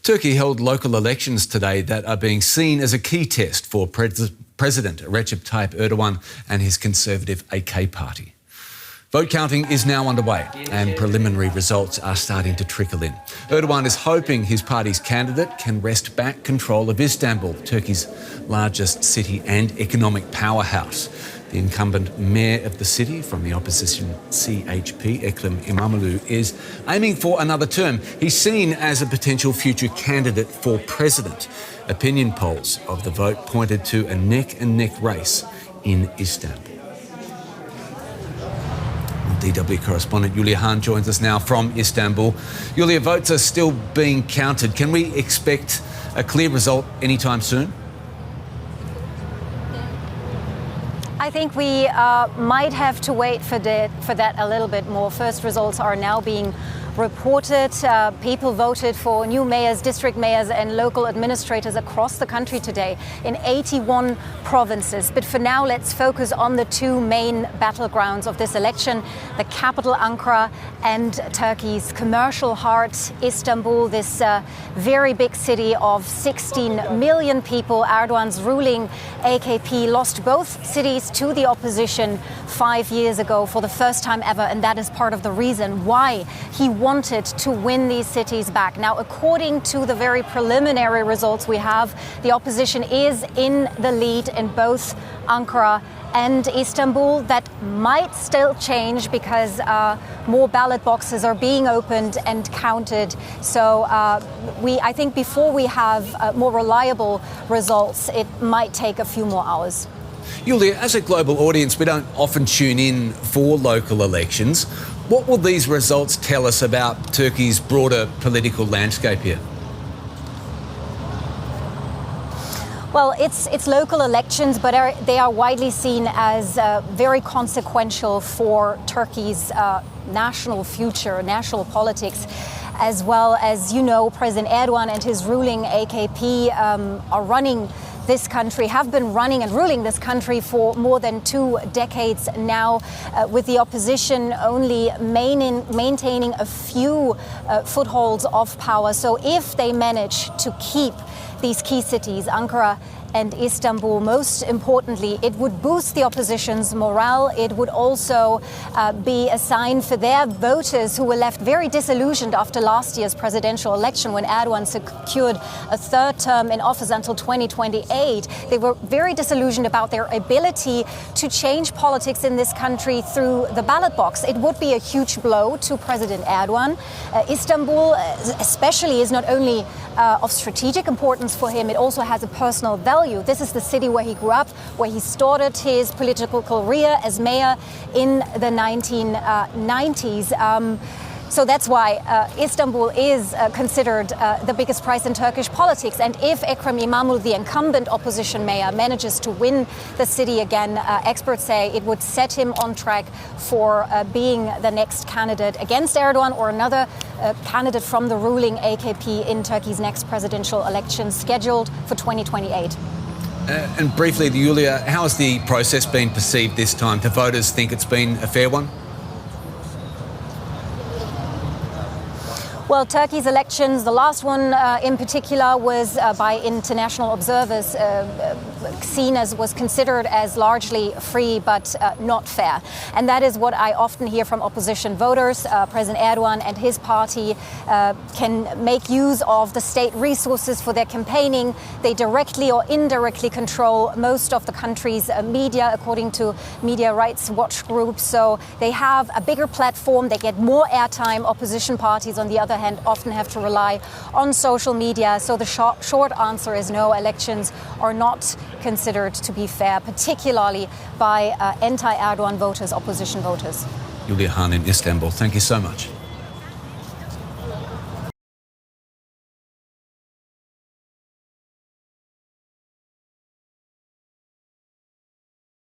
Turkey held local elections today that are being seen as a key test for President Recep Tayyip Erdogan and his conservative AK party. Vote counting is now underway and preliminary results are starting to trickle in. Erdogan is hoping his party's candidate can wrest back control of Istanbul, Turkey's largest city and economic powerhouse. The incumbent mayor of the city from the opposition CHP, Ekrem İmamoğlu, is aiming for another term. He's seen as a potential future candidate for president. Opinion polls of the vote pointed to a neck-and-neck race in Istanbul. DW correspondent Julia Hahn joins us now from Istanbul. Julia, votes are still being counted. Can we expect a clear result anytime soon? I think we might have to wait for that a little bit more. First results are now being reported. People voted for new mayors, district mayors and local administrators across the country today in 81 provinces. But for now, let's focus on the two main battlegrounds of this election, the capital Ankara and Turkey's commercial heart, Istanbul, this very big city of 16 million people. Erdogan's ruling AKP lost both cities to the opposition 5 years ago for the first time ever, and that is part of the reason why he wanted to win these cities back. Now, according to the very preliminary results we have, the opposition is in the lead in both Ankara and Istanbul. That might still change because more ballot boxes are being opened and counted. So I think before we have more reliable results, it might take a few more hours. Julia, as a global audience, we don't often tune in for local elections. What will these results tell us about Turkey's broader political landscape here? Well, it's local elections, but they are widely seen as very consequential for Turkey's national future, national politics. As well as, you know, President Erdogan and his ruling AKP are running this country, have been running and ruling this country for more than 2 decades now, with the opposition only maintaining a few footholds of power. So if they manage to keep these key cities, Ankara and Istanbul, most importantly, it would boost the opposition's morale. It would also be a sign for their voters who were left very disillusioned after last year's presidential election when Erdogan secured a third term in office until 2028. They were very disillusioned about their ability to change politics in this country through the ballot box. It would be a huge blow to President Erdogan. Istanbul especially is not only of strategic importance for him, it also has a personal value. This is the city where he grew up, where he started his political career as mayor in the 1990s. So that's why Istanbul is considered the biggest prize in Turkish politics. And if Ekrem İmamoğlu, the incumbent opposition mayor, manages to win the city again, experts say it would set him on track for being the next candidate against Erdogan or another candidate from the ruling AKP in Turkey's next presidential election scheduled for 2028. And briefly, Julia, how has the process been perceived this time? Do voters think it's been a fair one? Well, Turkey's elections, the last one in particular, was by international observers was considered as largely free but not fair. And that is what I often hear from opposition voters. President Erdogan and his party can make use of the state resources for their campaigning. They directly or indirectly control most of the country's media, according to media rights watch groups. So they have a bigger platform, they get more airtime. Opposition parties, on the other hand, often have to rely on social media. So the short answer is no, elections are not considered to be fair, particularly by anti-Erdogan voters, opposition voters. Julia Hahn in Istanbul, thank you so much.